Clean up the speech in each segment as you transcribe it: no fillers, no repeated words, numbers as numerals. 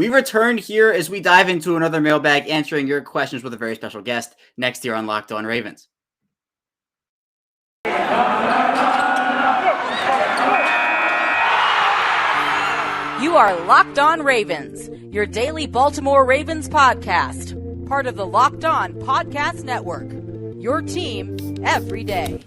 We return here as we dive into another mailbag, answering your questions with a very special guest next year on Locked On Ravens. You are Locked On Ravens, your daily Baltimore Ravens podcast, part of the Locked On Podcast Network, your team every day.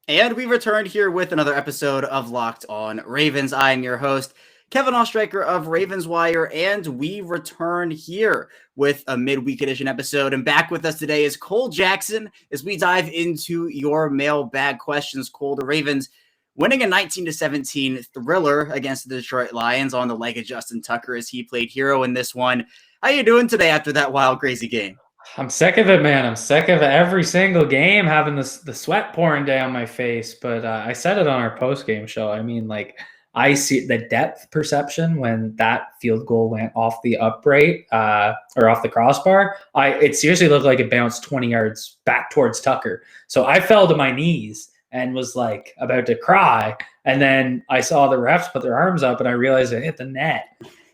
And we returned here with another episode of Locked On Ravens. I am your host, Kevin Oestreicher of Ravens Wire, and we return here with a midweek edition episode. And back with us today is Cole Jackson as we dive into your mailbag questions. Cole, the Ravens winning a 19-17 thriller against the Detroit Lions on the leg of Justin Tucker as he played hero in this one. How you doing today after that wild, crazy game? I'm sick of it, man. I'm sick of every single game having the sweat pouring down my face. But I said it on our post-game show. I mean, like, I see the depth perception when that field goal went off the upright or off the crossbar. It seriously looked like it bounced 20 yards back towards Tucker. So I fell to my knees and was like about to cry. And then I saw the refs put their arms up and I realized it hit the net.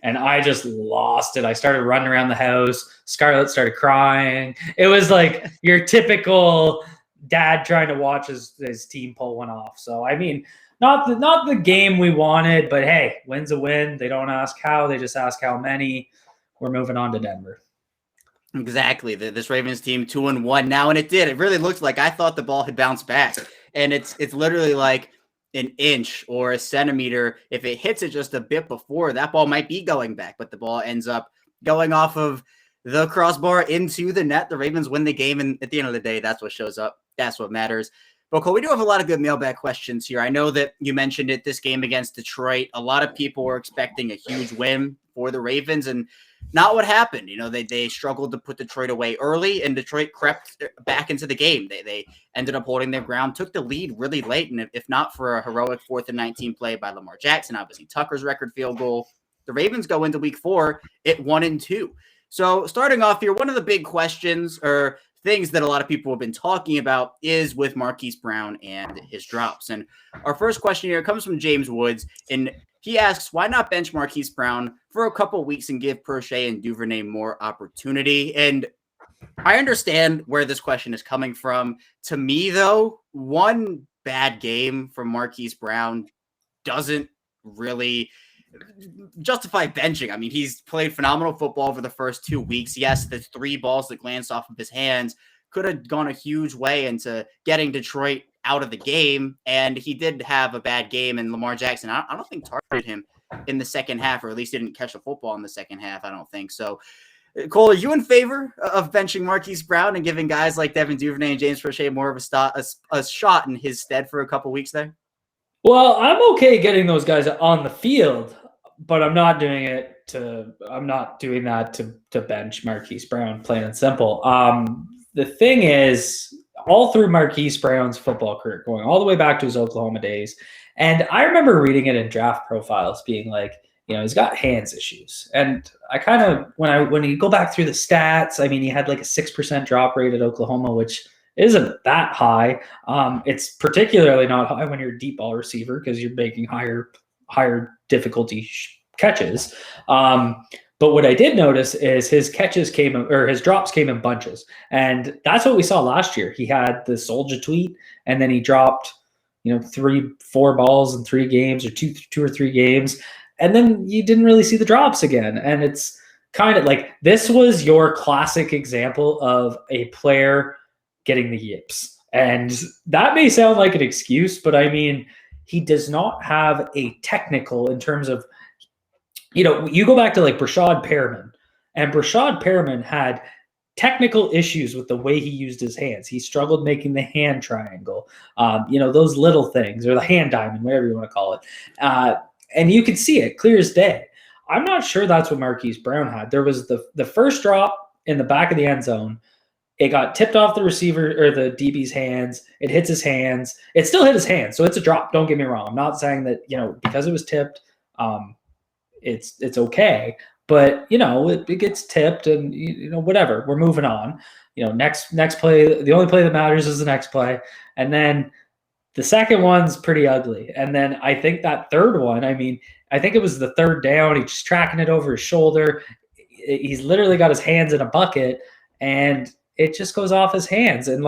And I just lost it. I started running around the house. Scarlett started crying. It was like your typical dad trying to watch his team pull one off. So, I mean, not the game we wanted, but hey, win's a win. They don't ask how. They just ask how many. We're moving on to Denver. Exactly. This Ravens team 2-1 now, and it did. It really looked like I thought the ball had bounced back. And it's literally like an inch or a centimeter. If it hits it just a bit before, that ball might be going back, but the ball ends up going off of the crossbar into the net. The Ravens win the game, and at the end of the day, that's what shows up. That's what matters. But Cole, we do have a lot of good mailbag questions here. I know that you mentioned it, this game against Detroit. A lot of people were expecting a huge win for the Ravens, and not what happened. You know, they struggled to put Detroit away early, and Detroit crept back into the game. They ended up holding their ground, took the lead really late, and if not for a heroic 4th and 19 play by Lamar Jackson, obviously Tucker's record field goal, the Ravens go into week 4 at 1-2. So starting off here, one of the big questions or things that a lot of people have been talking about is with Marquis Braun and his drops. And our first question here comes from James Woods, and he asks, why not bench Marquis Braun for a couple weeks and give Prochet and Duvernay more opportunity? And I understand where this question is coming from. To me, though, one bad game from Marquis Braun doesn't really justify benching. I mean, he's played phenomenal football for the first 2 weeks. Yes, the 3 balls that glanced off of his hands could have gone a huge way into getting Detroit out of the game, and he did have a bad game, and Lamar Jackson, I don't think targeted him in the second half, or at least didn't catch the football in the second half. I don't think so. Cole, are you in favor of benching Marquis Braun and giving guys like Devin Duvernay and James Prochet more of a shot in his stead for a couple weeks there? Well, I'm okay getting those guys on the field, but I'm not doing that to bench Marquis Braun, plain and simple. The thing is, all through Marquis Braun's football career, going all the way back to his Oklahoma days, and I remember reading it in draft profiles being like, you know, he's got hands issues. And I kind of, when you go back through the stats, I mean, he had like a 6% drop rate at Oklahoma, which isn't that high. It's particularly not high when you're a deep ball receiver because you're making higher difficulty catches. But what I did notice is his drops came in bunches. And that's what we saw last year. He had the Soldier tweet, and then he dropped, 3-4 balls in 3 games or two or 3 games. And then you didn't really see the drops again. And it's kind of like, this was your classic example of a player getting the yips. And that may sound like an excuse, but I mean, he does not have a technical in terms of, you go back to like Brashad Perriman, and Brashad Perriman had technical issues with the way he used his hands. He struggled making the hand triangle, those little things, or the hand diamond, whatever you want to call it. And you could see it clear as day. I'm not sure that's what Marquis Braun had. There was the first drop in the back of the end zone. It got tipped off the receiver or the DB's hands. It hits his hands. It still hit his hands, so it's a drop. Don't get me wrong. I'm not saying that, because it was tipped, it's okay. But, it gets tipped and, whatever. We're moving on. Next play, the only play that matters is the next play. And then the second one's pretty ugly. And then I think that third one, I think it was the third down. He's just tracking it over his shoulder. He's literally got his hands in a bucket and it just goes off his hands. And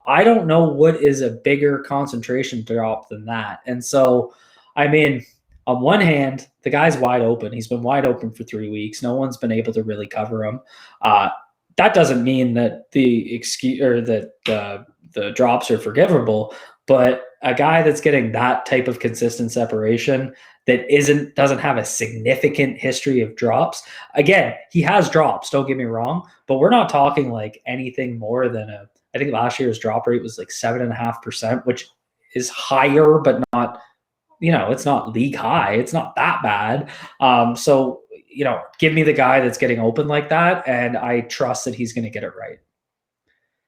I don't know what is a bigger concentration drop than that. And so, on one hand, the guy's wide open. He's been wide open for 3 weeks. No one's been able to really cover him. That doesn't mean that the drops are forgivable, but a guy that's getting that type of consistent separation that doesn't have a significant history of drops. Again, he has drops, don't get me wrong, but we're not talking anything more than I think last year's drop rate was 7.5%, which is higher, but not, it's not league high. It's not that bad. So, give me the guy that's getting open like that, and I trust that he's going to get it right.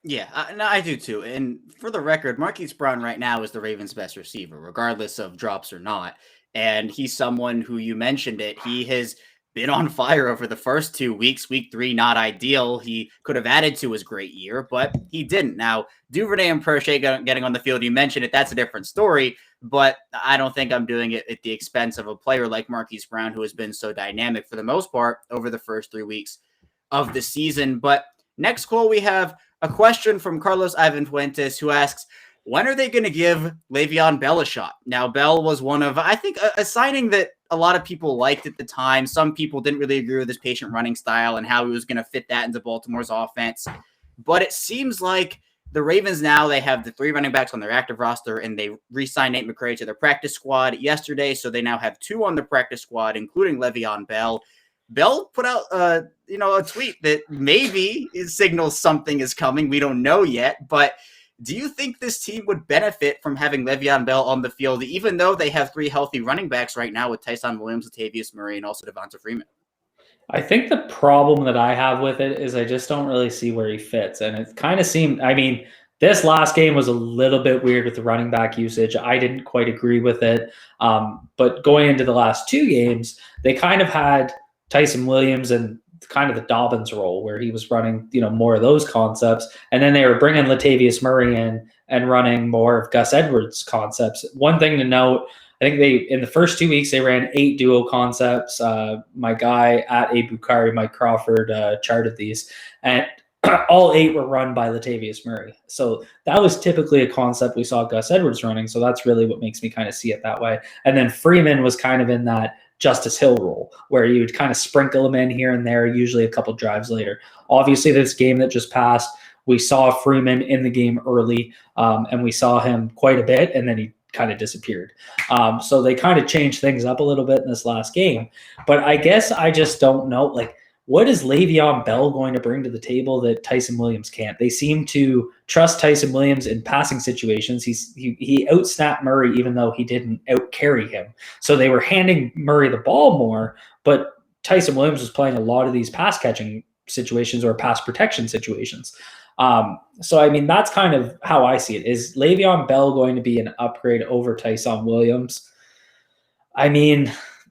Yeah, I do too. And for the record, Marquis Braun right now is the Ravens' best receiver, regardless of drops or not. And he's someone who, you mentioned it, he has been on fire over the first 2 weeks. Week 3, not ideal. He could have added to his great year, but he didn't. Now, Duvernay and Prochet getting on the field, you mentioned it, that's a different story, but I don't think I'm doing it at the expense of a player like Marquis Braun, who has been so dynamic for the most part over the first 3 weeks of the season. But next call, we have a question from Carlos Ivan Fuentes, who asks, when are they going to give Le'Veon Bell a shot? Now, Bell was one of, I think, a signing that a lot of people liked at the time. Some people didn't really agree with his patient running style and how he was going to fit that into Baltimore's offense. But it seems like the Ravens now, they have the 3 running backs on their active roster, and they re-signed Nate McCray to their practice squad yesterday. So they now have 2 on the practice squad, including Le'Veon Bell. Bell put out, a tweet that maybe signals something is coming. We don't know yet, but do you think this team would benefit from having Le'Veon Bell on the field, even though they have 3 healthy running backs right now with Tyson Williams, Latavius Murray, and also Devonta Freeman? I think the problem that I have with it is I just don't really see where he fits. And it kind of seemed, this last game was a little bit weird with the running back usage. I didn't quite agree with it. But going into the last 2 games, they kind of had Tyson Williams and kind of the Dobbins role where he was running, more of those concepts. And then they were bringing Latavius Murray in and running more of Gus Edwards concepts. One thing to note, I think in the first 2 weeks, they ran 8 duo concepts. My guy at Bukari, Mike Crawford, charted these, and all 8 were run by Latavius Murray. So that was typically a concept we saw Gus Edwards running. So that's really what makes me kind of see it that way. And then Freeman was kind of in that Justice Hill role where you would kind of sprinkle him in here and there, usually a couple drives later. Obviously, this game that just passed, we saw Freeman in the game early, and we saw him quite a bit, and then he kind of disappeared. So they kind of changed things up a little bit in this last game. But I guess I just don't know, what is Le'Veon Bell going to bring to the table that Tyson Williams can't? They seem to trust Tyson Williams in passing situations. He outsnapped Murray even though he didn't out-carry him. So they were handing Murray the ball more, but Tyson Williams was playing a lot of these pass-catching situations or pass protection situations. So, that's kind of how I see it. Is Le'Veon Bell going to be an upgrade over Tyson Williams?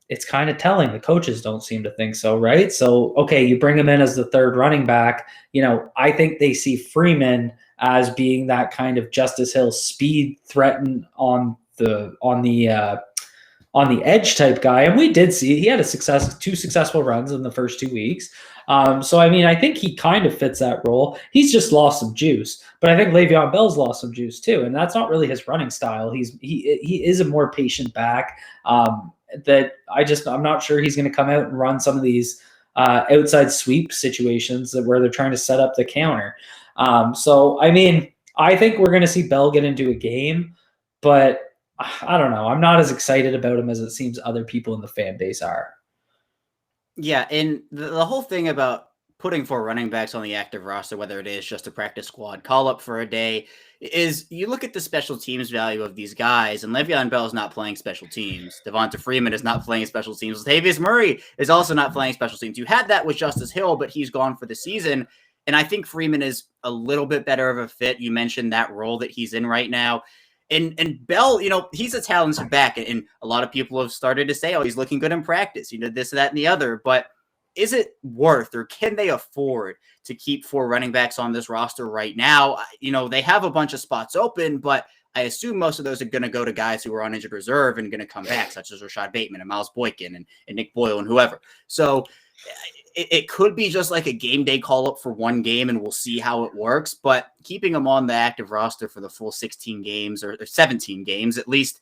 It's kind of telling. The coaches don't seem to think so, right? So, okay, you bring him in as the third running back. I think they see Freeman as being that kind of Justice Hill speed threaten on the edge type guy. And we did see he had 2 successful runs in the first 2 weeks. So, I think he kind of fits that role. He's just lost some juice, but I think Le'Veon Bell's lost some juice too. And that's not really his running style. He is a more patient back. That I'm not sure he's going to come out and run some of these outside sweep situations where they're trying to set up the counter. So, I think we're going to see Bell get into a game, but I don't know. I'm not as excited about him as it seems other people in the fan base are. Yeah, and the whole thing about putting 4 running backs on the active roster, whether it is just a practice squad call up for a day, is you look at the special teams value of these guys, and Le'Veon Bell is not playing special teams. Devonta Freeman is not playing special teams. Latavius Murray is also not playing special teams. You had that with Justice Hill, but he's gone for the season. And I think Freeman is a little bit better of a fit. You mentioned that role that he's in right now. And Bell, he's a talented back, and a lot of people have started to say, oh, he's looking good in practice, this, that, and the other. But is it worth, or can they afford to keep 4 running backs on this roster right now? They have a bunch of spots open, but I assume most of those are going to go to guys who are on injured reserve and going to come back, such as Rashad Bateman and Miles Boykin and Nick Boyle and whoever. So it could be just like a game day call up for one game, and we'll see how it works. But keeping them on the active roster for the full 16 games or 17 games, at least,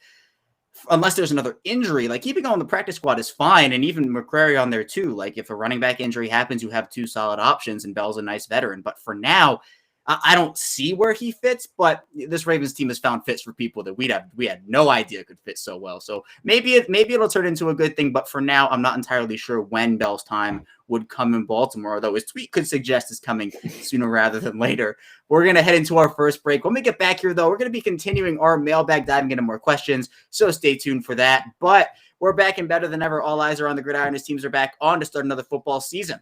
unless there's another injury, like keeping on the practice squad is fine. And even McCrary on there too. Like if a running back injury happens, you have 2 solid options, and Bell's a nice veteran. But for now, I don't see where he fits, but this Ravens team has found fits for people that we had no idea could fit so well. So maybe it'll turn into a good thing. But for now, I'm not entirely sure when Bell's time would come in Baltimore, although his tweet could suggest is coming sooner rather than later. We're going to head into our first break. When we get back here, though, we're going to be continuing our mailbag, diving into more questions. So stay tuned for that. But we're back and better than ever. All eyes are on the gridiron. His teams are back on to start another football season.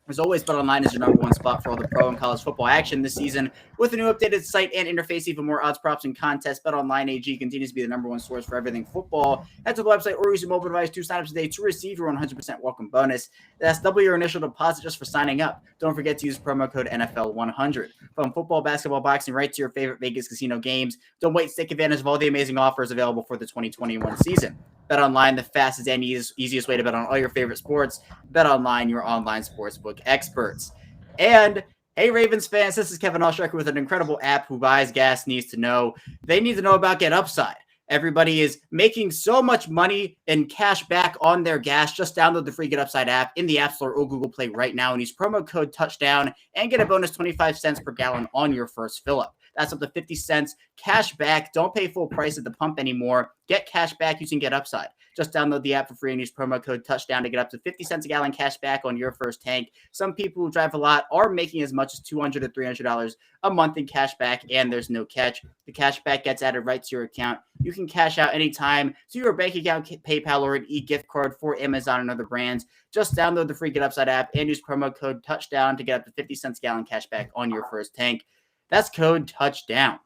As always, BetOnline is your number one spot for all the pro and college football action this season. With a new updated site and interface, even more odds, props, and contests, BetOnline AG continues to be the number one source for everything football. Head to the website or use your mobile device 2 signups today to receive your 100% welcome bonus. That's double your initial deposit just for signing up. Don't forget to use promo code NFL100. From football, basketball, boxing, right to your favorite Vegas casino games. Don't wait to take advantage of all the amazing offers available for the 2021 season. BetOnline, the fastest and easiest way to bet on all your favorite sports. BetOnline, your online sportsbook experts. And hey, Ravens fans, this is Kevin Oestreicher with an incredible app who buys gas needs to know. They need to know about Get Upside. Everybody is making so much money and cash back on their gas. Just download the free Get Upside app in the App Store or Google Play right now and use promo code TOUCHDOWN and get a bonus 25 cents per gallon on your first fill-up. That's up to 50 cents cash back. Don't pay full price at the pump anymore. Get cash back using Get Upside. Just download the app for free and use promo code TOUCHDOWN to get up to 50 cents a gallon cash back on your first tank. Some people who drive a lot are making as much as $200 to $300 a month in cash back, and there's no catch. The cash back gets added right to your account. You can cash out anytime to your bank account, PayPal, or an e-gift card for Amazon and other brands. Just download the free Get Upside app and use promo code TOUCHDOWN to get up to 50 cents a gallon cash back on your first tank. That's code TOUCHDOWN.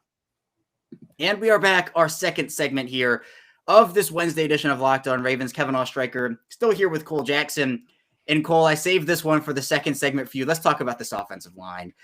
And we are back, our second segment here of this Wednesday edition of Locked On Ravens. Kevin Oestreicher still here with Cole Jackson. And Cole, I saved this one for the second segment for you. Let's talk about this offensive line,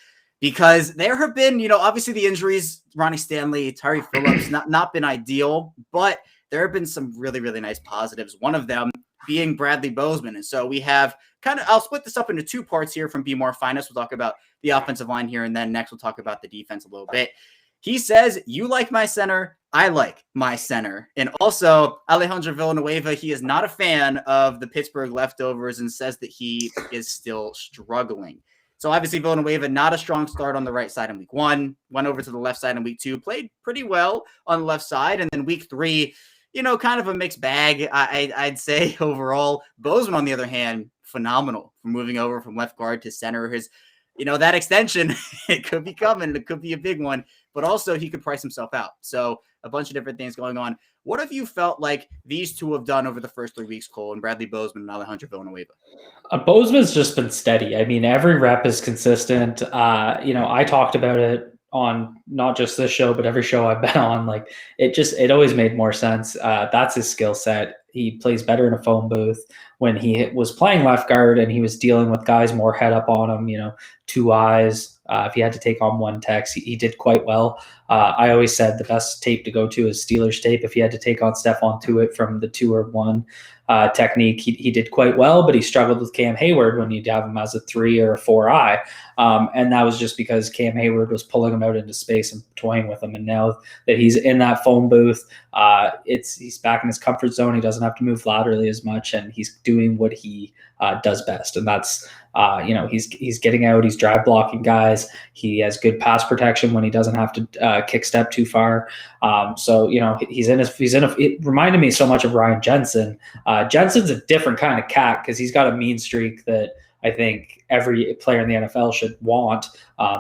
because there have been, obviously the injuries, Ronnie Stanley, Tyree Phillips, not been ideal, but there have been some really, really nice positives. One of them being Bradley Bozeman. And so we have I'll split this up into 2 parts here from Be More Finest. We'll talk about the offensive line here, and then next we'll talk about the defense a little bit. He says, you like my center, I like my center. And also, Alejandro Villanueva, he is not a fan of the Pittsburgh leftovers and says that he is still struggling. So obviously Villanueva, not a strong start on the right side in week 1, went over to the left side in week 2, played pretty well on the left side. And then week 3, kind of a mixed bag, I'd say overall. Bozeman, on the other hand, phenomenal for moving over from left guard to center. His, that extension, it could be coming. It could be a big one, but also he could price himself out. So a bunch of different things going on. What have you felt like these two have done over the first 3 weeks, Cole, and Bradley Bozeman and Alejandro Villanueva? Bozeman's just been steady. I mean, every rep is consistent. I talked about it on not just this show, but every show I've been on. Like it always made more sense. That's his skill set. He plays better in a phone booth. When he was playing left guard and he was dealing with guys more head up on him, 2 eyes. If he had to take on 1 text, he did quite well. I always said the best tape to go to is Steelers tape. If he had to take on Stephon Tuitt from the 2 or 1 technique, he did quite well, but he struggled with Cam Hayward when you'd have him as a 3 or a 4 eye. And that was just because Cam Hayward was pulling him out into space and toying with him. And now that he's in that phone booth, he's back in his comfort zone. He doesn't have to move laterally as much, and he's doing what he does best. And that's, he's getting out, he's drive blocking guys. He has good pass protection when he doesn't have to kick step too far. It reminded me so much of Ryan Jensen. Jensen's a different kind of cat because he's got a mean streak that I think every player in the NFL should want.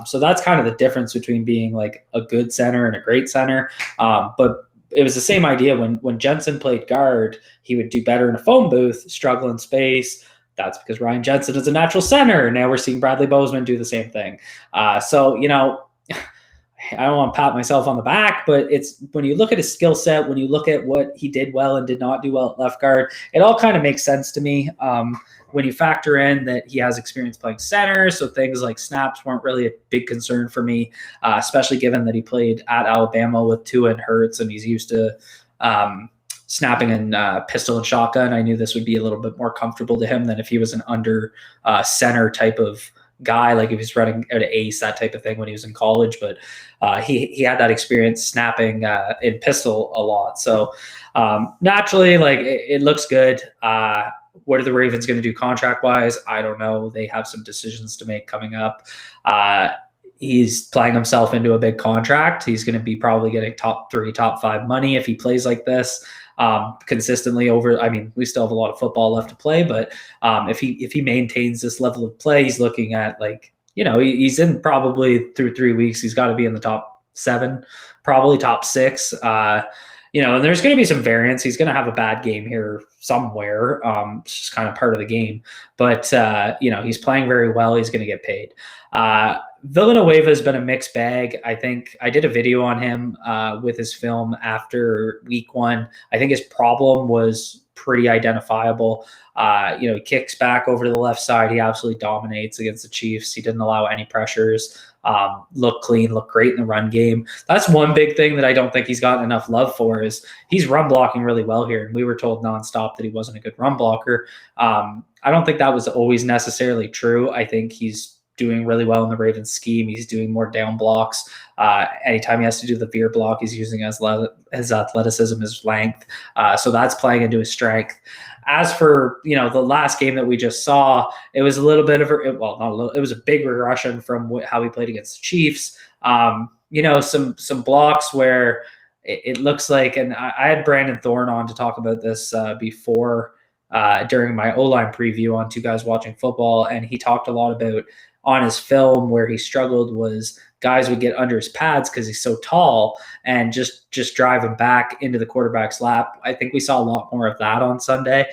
So that's kind of the difference between being like a good center and a great center. But it was the same idea when Jensen played guard, he would do better in a phone booth, struggle in space. That's because Ryan Jensen is a natural center. Now we're seeing Bradley Bozeman do the same thing. I I don't want to pat myself on the back, but it's when you look at his skill set, when you look at what he did well and did not do well at left guard, it all kind of makes sense to me. When you factor in that he has experience playing center, so things like snaps weren't really a big concern for me, especially given that he played at Alabama with Tua and Hurts, and he's used to snapping in pistol and shotgun. I knew this would be a little bit more comfortable to him than if he was an under center type of guy, like if he's running out of ace, that type of thing when he was in college. But he had that experience snapping in pistol a lot. So naturally, like it looks good. What are the Ravens going to do contract wise? I don't know. They have some decisions to make coming up. He's playing himself into a big contract. He's going to be probably getting top 3, top 5 money if he plays like this consistently over. I mean, we still have a lot of football left to play, but if he maintains this level of play, he's looking at like, he's in probably through 3 weeks. He's got to be in the top 7, probably top 6. And there's going to be some variance. He's going to have a bad game here somewhere. It's just kind of part of the game. But, he's playing very well. He's going to get paid. Villanueva has been a mixed bag. I think I did a video on him with his film after week 1. I think his problem was pretty identifiable. He kicks back over to the left side. He absolutely dominates against the Chiefs. He didn't allow any pressures. Look clean, look great in the run game. That's one big thing that I don't think he's gotten enough love for is he's run blocking really well here. And we were told nonstop that he wasn't a good run blocker. I don't think that was always necessarily true. I think he's doing really well in the Ravens scheme. He's doing more down blocks. Anytime he has to do the veer block, he's using his athleticism, his length. So that's playing into his strength. As for, the last game that we just saw, it was a little bit of it was a big regression from how he played against the Chiefs. Some blocks where it looks like, and I had Brandon Thorne on to talk about this before during my O-line preview on Two Guys Watching Football, and he talked a lot about on his film where he struggled was guys would get under his pads because he's so tall and just drive him back into the quarterback's lap. I think we saw a lot more of that on Sunday.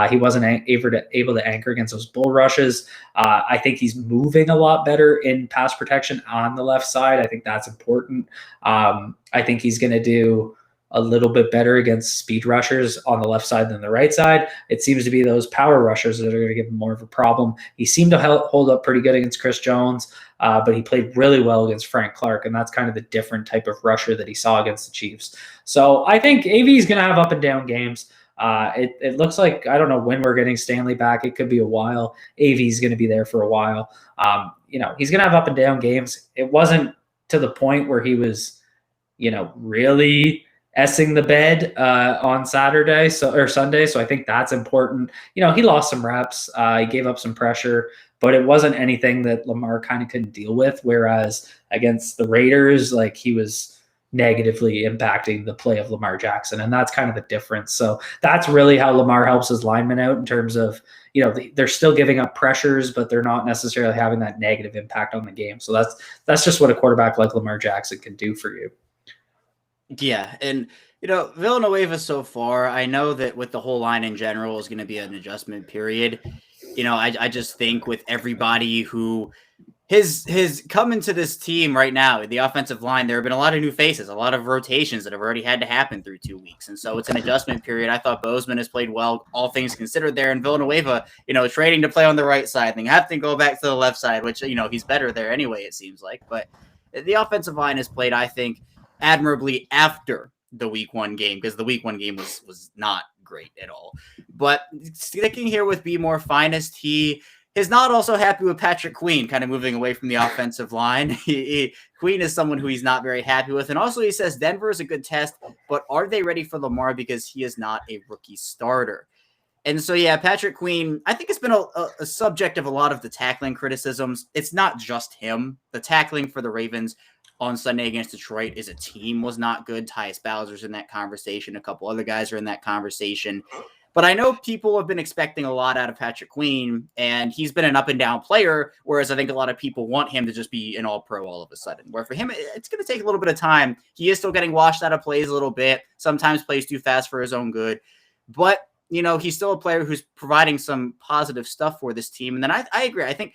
He wasn't able to anchor against those bull rushes. I think he's moving a lot better in pass protection on the left side. I think that's important. I think he's going to do a little bit better against speed rushers on the left side than the right side. It seems to be those power rushers that are going to give him more of a problem. He seemed to hold up pretty good against Chris Jones, but he played really well against Frank Clark, and that's kind of the different type of rusher that he saw against the Chiefs. So I think AV is going to have up and down games. It looks like, I don't know when we're getting Stanley back. It could be a while. AV is going to be there for a while. He's going to have up and down games. It wasn't to the point where he was, really essing the bed on Sunday. So I think that's important. He lost some reps. He gave up some pressure, but it wasn't anything that Lamar kind of couldn't deal with. Whereas against the Raiders, like he was negatively impacting the play of Lamar Jackson. And that's kind of the difference. So that's really how Lamar helps his linemen out in terms of, they're still giving up pressures, but they're not necessarily having that negative impact on the game. So that's just what a quarterback like Lamar Jackson can do for you. Yeah, and Villanueva so far, I know that with the whole line in general is going to be an adjustment period. I just think with everybody who his coming to this team right now, the offensive line, there have been a lot of new faces, a lot of rotations that have already had to happen through 2 weeks. And so it's an adjustment period. I thought Bozeman has played well, all things considered there. And Villanueva, trading to play on the right side, they have to go back to the left side, which, he's better there anyway, it seems like. But the offensive line has played, I think, admirably after the week 1 game, because the week 1 game was not great at all. But sticking here with Be More Finest, he is not also happy with Patrick Queen kind of moving away from the offensive line. Queen is someone who he's not very happy with. And also he says Denver is a good test, but are they ready for Lamar because he is not a rookie starter? And so, yeah, Patrick Queen, I think it's been a subject of a lot of the tackling criticisms. It's not just him. The tackling for the Ravens on Sunday against Detroit as a team was not good. Tyus Bowser's in that conversation. A couple other guys are in that conversation. But I know people have been expecting a lot out of Patrick Queen, and he's been an up-and-down player, whereas I think a lot of people want him to just be an all-pro all of a sudden. Where for him, it's going to take a little bit of time. He is still getting washed out of plays a little bit, sometimes plays too fast for his own good. But he's still a player who's providing some positive stuff for this team. And then I agree. I think,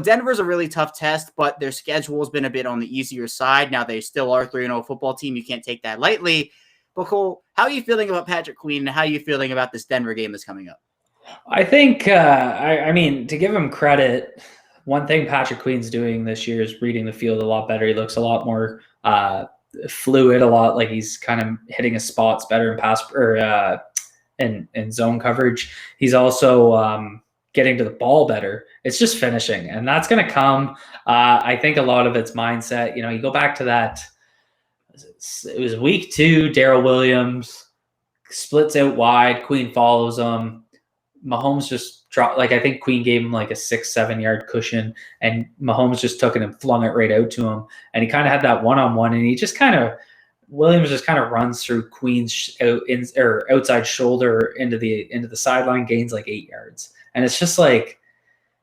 Denver's a really tough test, but their schedule has been a bit on the easier side. Now they still are 3-0 football team. You can't take that lightly. But Cole, how are you feeling about Patrick Queen, and how are you feeling about this Denver game that's coming up? I think, I mean, to give him credit, one thing Patrick Queen's doing this year is reading the field a lot better. He looks a lot more fluid, a lot like he's kind of hitting his spots better in pass or in zone coverage. He's also getting to the ball better. It's just finishing, and that's going to come. I think a lot of it's mindset. You go back to that. It was week 2. Darrell Williams splits out wide. Queen follows him. Mahomes just dropped. I think Queen gave him a 6-7 yard cushion, and Mahomes just took it and flung it right out to him. And he kind of had that one-on-one, and he just Williams just kind of runs through Queen's outside shoulder into the sideline, gains 8 yards. And it's just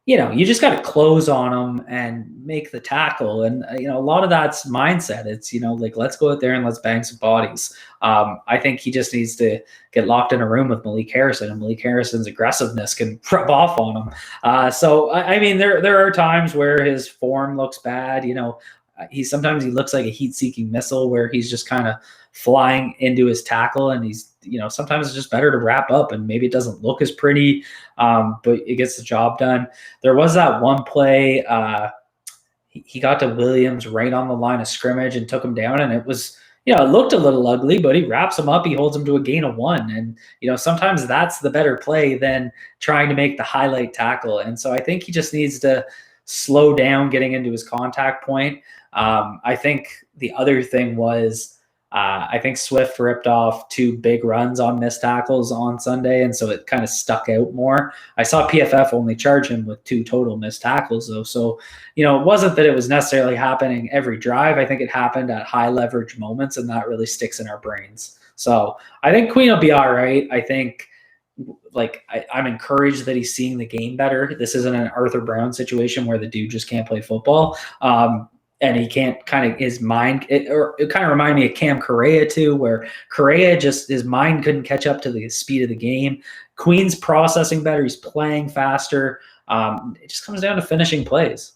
you just got to close on them and make the tackle. And, a lot of that's mindset. It's, let's go out there and let's bang some bodies. I think he just needs to get locked in a room with Malik Harrison, and Malik Harrison's aggressiveness can rub off on him. So, I mean, there are times where his form looks bad. Sometimes he looks like a heat-seeking missile where he's just kind of flying into his tackle, and he's, sometimes it's just better to wrap up, and maybe it doesn't look as pretty, but it gets the job done. There was that one play, he got to Williams right on the line of scrimmage and took him down, and it was, it looked a little ugly, but he wraps him up, he holds him to a gain of 1, and, sometimes that's the better play than trying to make the highlight tackle. And so I think he just needs to slow down getting into his contact point. I think the other thing was, I think Swift ripped off 2 big runs on missed tackles on Sunday, and so it kind of stuck out more. I saw PFF only charge him with 2 total missed tackles, though. So, it wasn't that it was necessarily happening every drive. I think it happened at high leverage moments, and that really sticks in our brains. So I think Queen will be all right. I think I'm encouraged that he's seeing the game better. This isn't an Arthur Brown situation where the dude just can't play football. And he can't it kind of reminded me of Cam Correa too, where Correa his mind couldn't catch up to the speed of the game. Queen's processing better. He's playing faster. It just comes down to finishing plays.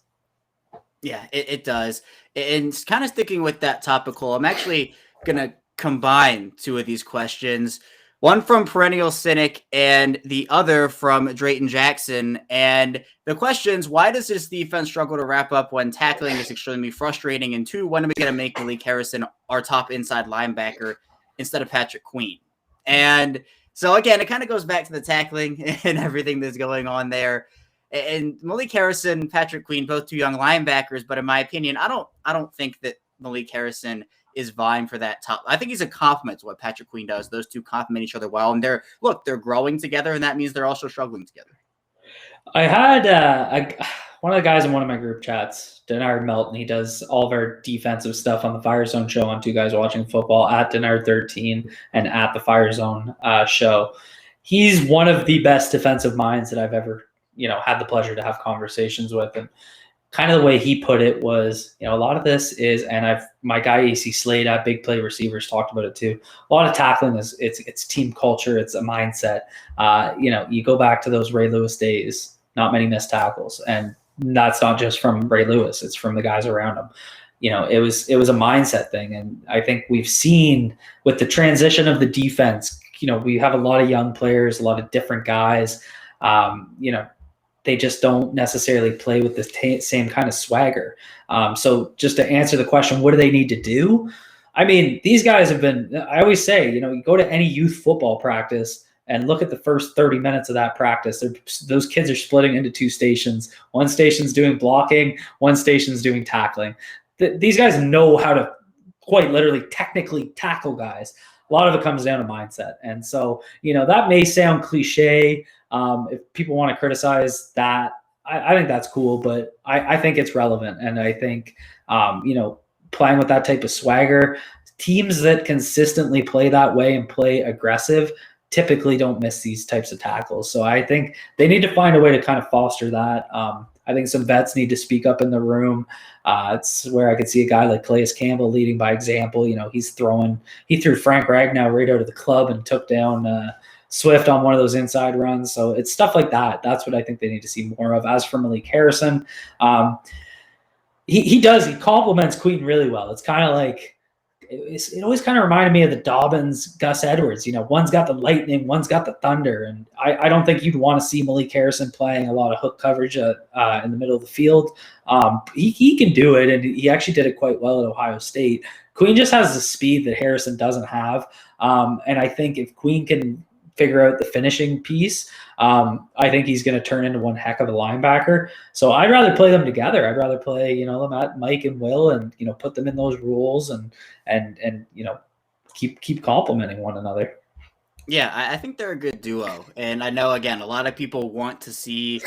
Yeah, it does. And kind of sticking with that topical, I'm actually going to combine 2 of these questions. One from Perennial Cynic and the other from Drayton Jackson. And the questions: why does this defense struggle to wrap up when tackling is extremely frustrating? And 2, when are we going to make Malik Harrison our top inside linebacker instead of Patrick Queen? And so, again, it kind of goes back to the tackling and everything that's going on there. And Malik Harrison, Patrick Queen, both 2 young linebackers. But in my opinion, I don't think that Malik Harrison is vying for that top. I think he's a compliment to what Patrick Queen does. Those 2 complement each other well, and they're growing together, and that means they're also struggling together. I had one of the guys in one of my group chats, Denard Melton. He does all of our defensive stuff on the Fire Zone show on 2 Guys Watching Football, at Denard13 and at the Fire Zone show. He's one of the best defensive minds that I've ever had the pleasure to have conversations with, and kind of the way he put it was, a lot of this is, and my guy AC Slade at Big Play Receivers talked about it too. A lot of tackling is it's team culture, it's a mindset. You go back to those Ray Lewis days, not many missed tackles, and that's not just from Ray Lewis; it's from the guys around him. It was a mindset thing, and I think we've seen with the transition of the defense. We have a lot of young players, a lot of different guys. They just don't necessarily play with the same kind of swagger. So just to answer the question, what do they need to do? I mean, these guys have been, I always say, you go to any youth football practice and look at the first 30 minutes of that practice. Those kids are splitting into 2 stations. One station's doing blocking, one station's doing tackling. These guys know how to quite literally technically tackle guys. A lot of it comes down to mindset. And so, that may sound cliche. If people want to criticize that, I think that's cool, but I think it's relevant. And I think, playing with that type of swagger, teams that consistently play that way and play aggressive typically don't miss these types of tackles. So I think they need to find a way to kind of foster that. I think some vets need to speak up in the room. It's where I could see a guy like Calais Campbell leading by example. He threw Frank Ragnow right out of the club and took down Swift on one of those inside runs. So it's stuff like that. That's what I think they need to see more of. As for Malik Harrison, he complements Queen really well. It's kind of like, it always kind of reminded me of the Dobbins, Gus Edwards. One's got the lightning, one's got the thunder. And I don't think you'd want to see Malik Harrison playing a lot of hook coverage in the middle of the field. He can do it, and he actually did it quite well at Ohio State. Queen just has the speed that Harrison doesn't have. And I think if Queen can figure out the finishing piece, I think he's going to turn into one heck of a linebacker. So I'd rather play them together. I'd rather play, Mike and Will, and put them in those roles and keep complimenting one another. Yeah, I think they're a good duo. And I know, again, a lot of people want to see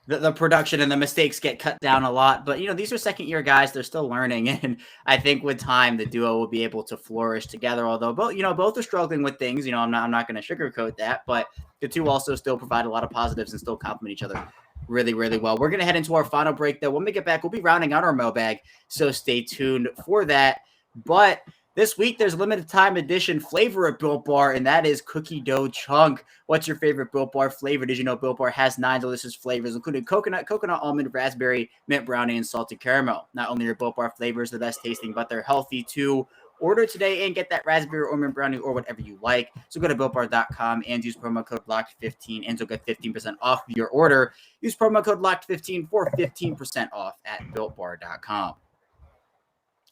the production and the mistakes get cut down a lot. But, these are second-year guys. They're still learning. And I think with time, the duo will be able to flourish together. Although, both are struggling with things. I'm not going to sugarcoat that. But the two also still provide a lot of positives and still complement each other really, really well. We're going to head into our final break, though. When we get back, we'll be rounding out our mailbag. So stay tuned for that. But this week, there's a limited time edition flavor at Built Bar, and that is cookie dough chunk. What's your favorite Built Bar flavor? Did you know Built Bar has 9 delicious flavors, including coconut, almond, raspberry, mint brownie, and salted caramel? Not only are Built Bar flavors the best tasting, but they're healthy too. Order today and get that raspberry or mint brownie or whatever you like. So go to BuiltBar.com and use promo code LOCKED15 and you'll get 15% off your order. Use promo code LOCKED15 for 15% off at BuiltBar.com.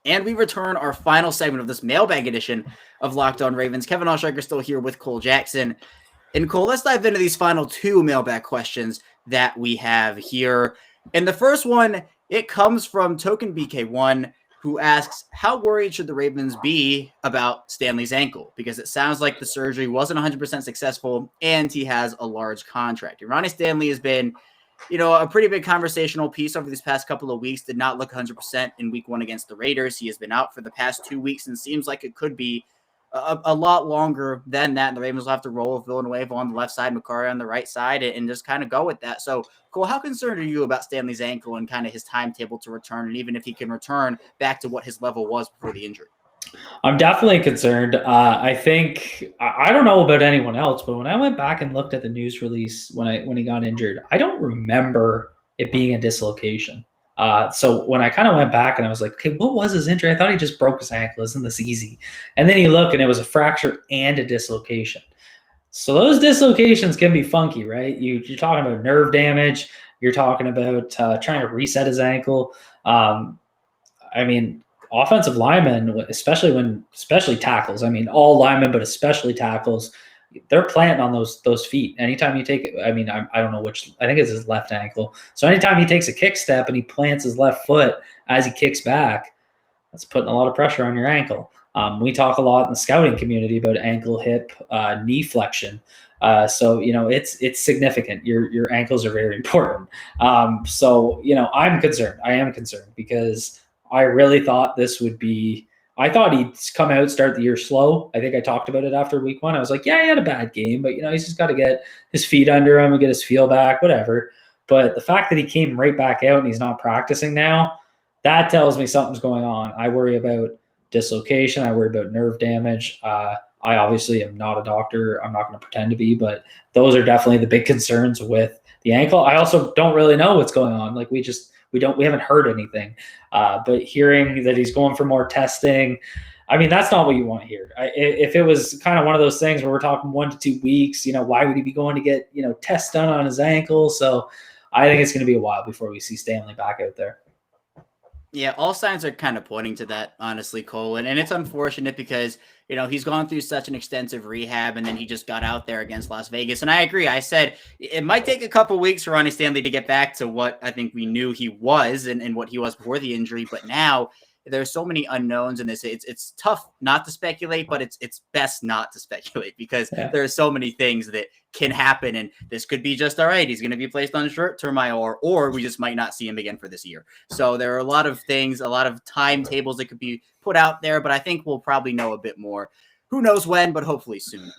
And we return our final segment of this mailbag edition of Locked On Ravens. Kevin Allstriker still here with Cole Jackson. And Cole, let's dive into these final 2 mailbag questions that we have here. And the first one, it comes from Token BK1, who asks, how worried should the Ravens be about Stanley's ankle? Because it sounds like the surgery wasn't 100% successful and he has a large contract. Ronnie Stanley has been a pretty big conversational piece over these past couple of weeks. Did not look 100% in week 1 against the Raiders. He has been out for the past 2 weeks and seems like it could be a lot longer than that. And the Ravens will have to roll with Villanueva on the left side, Macari on the right side, and just kind of go with that. So, Cole, how concerned are you about Stanley's ankle and kind of his timetable to return, and even if he can return back to what his level was before the injury? I'm definitely concerned. I think I don't know about anyone else, but when I went back and looked at the news release when he got injured, I don't remember it being a dislocation. So when I kind of went back and I was like, okay, what was his injury? I thought he just broke his ankle. Isn't this easy? And then you look and it was a fracture and a dislocation. So those dislocations can be funky, right? You're talking about nerve damage. You're talking about trying to reset his ankle. Offensive linemen, especially tackles. All linemen, but especially tackles, they're planting on those feet. Anytime you take, I don't know which, I think it's his left ankle. So anytime he takes a kick step and he plants his left foot as he kicks back, that's putting a lot of pressure on your ankle. We talk a lot in the scouting community about ankle, hip, knee flexion. So it's significant. Your ankles are very important. I'm concerned. I am concerned because I really thought this would be – I thought he'd come out, start the year slow. I think I talked about it after week 1. I was like, yeah, he had a bad game, but, he's just got to get his feet under him and get his feel back, whatever. But the fact that he came right back out and he's not practicing now, that tells me something's going on. I worry about dislocation. I worry about nerve damage. I obviously am not a doctor. I'm not going to pretend to be, but those are definitely the big concerns with the ankle. I also don't really know what's going on. Like we haven't heard anything, but hearing that he's going for more testing, that's not what you want to hear. If it was kind of one of those things where we're talking 1 to 2 weeks, why would he be going to get, tests done on his ankle? So I think it's going to be a while before we see Stanley back out there. Yeah, all signs are kind of pointing to that, honestly, Cole. And it's unfortunate because, he's gone through such an extensive rehab and then he just got out there against Las Vegas. And I agree. I said it might take a couple weeks for Ronnie Stanley to get back to what I think we knew he was and what he was before the injury. But now there's so many unknowns in this. It's tough not to speculate, but it's best not to speculate because there are so many things that can happen. And this could be just all right. He's going to be placed on short-term IR, or we just might not see him again for this year. So there are a lot of things, a lot of timetables that could be put out there, but I think we'll probably know a bit more. Who knows when, but hopefully soon.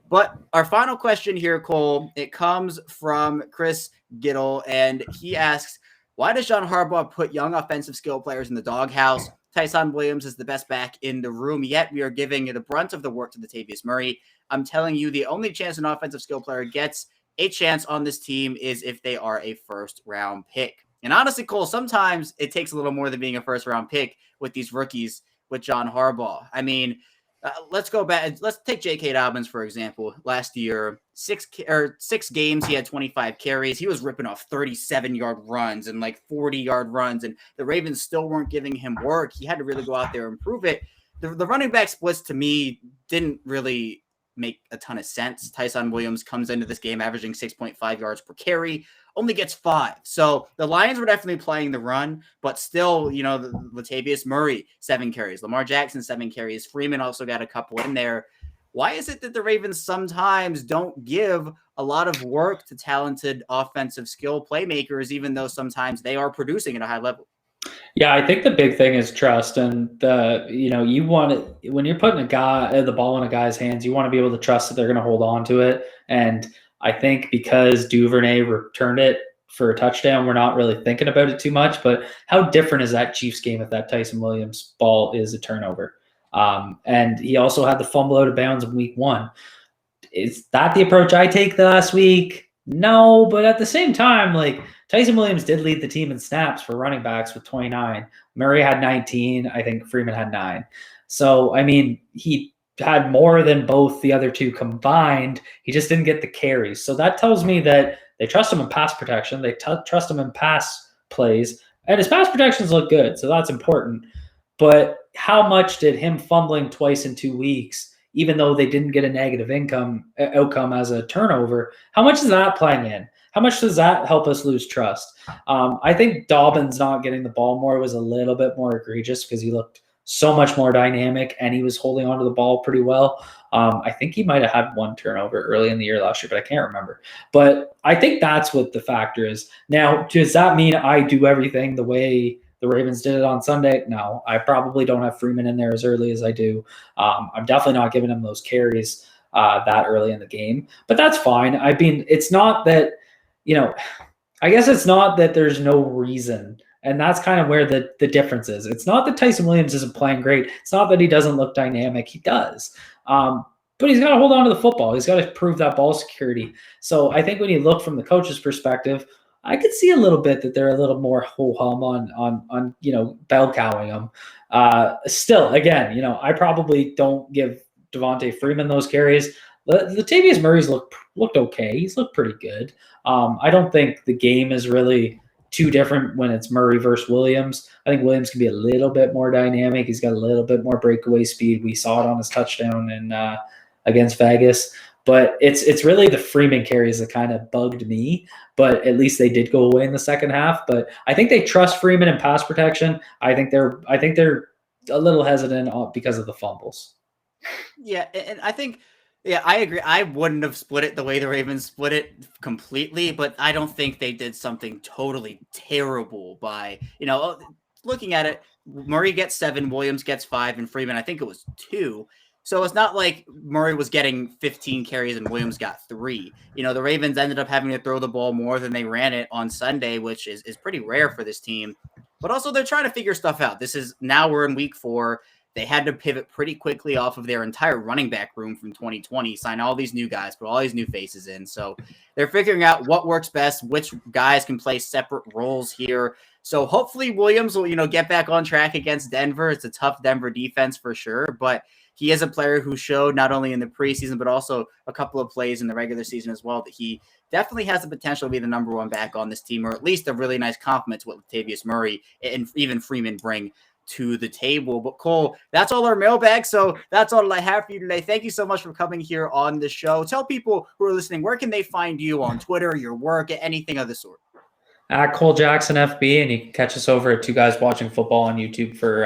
But our final question here, Cole, it comes from Chris Giddle, and he asks, why does John Harbaugh put young offensive skill players in the doghouse Tyson Williams is the best back in the room, yet we are giving the brunt of the work to Latavius Murray. I'm telling you, the only chance an offensive skill player gets a chance on this team is if they are a first-round pick. And honestly, Cole, sometimes it takes a little more than being a first-round pick with these rookies with John Harbaugh. I mean, let's go back. Let's take J.K. Dobbins, for example. Last year, six games, he had 25 carries. He was ripping off 37-yard runs and like 40-yard runs, and the Ravens still weren't giving him work. He had to really go out there and prove it. The running back splits, to me, didn't really make a ton of sense. Tyson Williams comes into this game averaging 6.5 yards per carry, only gets 5. So the Lions were definitely playing the run, but still, Latavius Murray, 7 carries. Lamar Jackson, 7 carries. Freeman also got a couple in there. Why is it that the Ravens sometimes don't give a lot of work to talented offensive skill playmakers, even though sometimes they are producing at a high level? Yeah, I think the big thing is trust, and you want it when you're putting the ball in a guy's hands, you want to be able to trust that they're going to hold on to it. And I think because Duvernay returned it for a touchdown, we're not really thinking about it too much. But how different is that Chiefs game if that Tyson Williams ball is a turnover? And he also had the fumble out of bounds in week 1. Is that the approach I take last week? No, but at the same time, like Tyson Williams did lead the team in snaps for running backs with 29. Murray had 19. I think Freeman had 9. So, I mean, he had more than both the other two combined. He just didn't get the carries. So that tells me that they trust him in pass protection. They trust him in pass plays. And his pass protections look good, so that's important. But how much did him fumbling twice in 2 weeks, even though they didn't get a negative outcome as a turnover, how much is that playing in? How much does that help us lose trust? I think Dobbins not getting the ball more was a little bit more egregious because he looked so much more dynamic and he was holding onto the ball pretty well. I think he might have had 1 turnover early in the year last year, but I can't remember. But I think that's what the factor is. Now, does that mean I do everything the way the Ravens did it on Sunday? No, I probably don't have Freeman in there as early as I do. I'm definitely not giving him those carries that early in the game, but that's fine. I mean, it's not that, I guess it's not that there's no reason. And that's kind of where the difference is. It's not that Tyson Williams isn't playing great. It's not that he doesn't look dynamic. He does. But he's got to hold on to the football. He's got to prove that ball security. So I think when you look from the coach's perspective, I could see a little bit that they're a little more ho-hum on bell cowing him. Still, again, I probably don't give Devontae Freeman those carries. Latavius Murray's looked okay. He's looked pretty good. I don't think the game is really too different when it's Murray versus Williams. I think Williams can be a little bit more dynamic. He's got a little bit more breakaway speed. We saw it on his touchdown against Vegas. But it's really the Freeman carries that kind of bugged me. But at least they did go away in the second half. But I think they trust Freeman in pass protection. I think they're a little hesitant because of the fumbles. Yeah, and I think, I agree. I wouldn't have split it the way the Ravens split it completely, but I don't think they did something totally terrible by, looking at it. Murray gets 7, Williams gets 5, and Freeman, I think it was 2. So it's not like Murray was getting 15 carries and Williams got 3. The Ravens ended up having to throw the ball more than they ran it on Sunday, which is pretty rare for this team. But also they're trying to figure stuff out. Now we're in week 4. They had to pivot pretty quickly off of their entire running back room from 2020, sign all these new guys, put all these new faces in. So they're figuring out what works best, which guys can play separate roles here. So hopefully Williams will, get back on track against Denver. It's a tough Denver defense for sure, but he is a player who showed not only in the preseason, but also a couple of plays in the regular season as well, that he definitely has the potential to be the number 1 back on this team, or at least a really nice compliment to what Latavius Murray and even Freeman bring to the table. But Cole, that's all our mailbag. So that's all I have for you today. Thank you so much for coming here on the show. Tell people who are listening, where can they find you on Twitter, your work, anything of the sort? At Cole Jackson FB, and you can catch us over at Two Guys Watching Football on YouTube for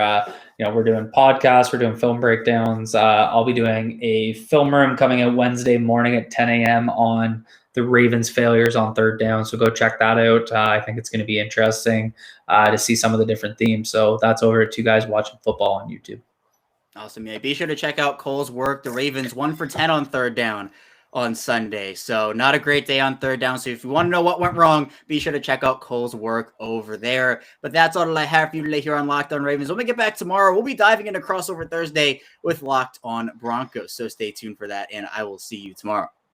we're doing podcasts, we're doing film breakdowns. I'll be doing a film room coming out Wednesday morning at 10 a.m. on the Ravens' failures on third down. So go check that out. I think it's going to be interesting to see some of the different themes. So that's over at Two Guys Watching Football on YouTube. Awesome. Yeah, be sure to check out Cole's work. The Ravens 1 for 10 on third down. on Sunday. So not a great day on third down. So if you want to know what went wrong, be sure to check out Cole's work over there. But that's all I have for you today here on Locked On Ravens. When we get back tomorrow, we'll be diving into crossover Thursday with Locked On Broncos. So stay tuned for that, and I will see you tomorrow.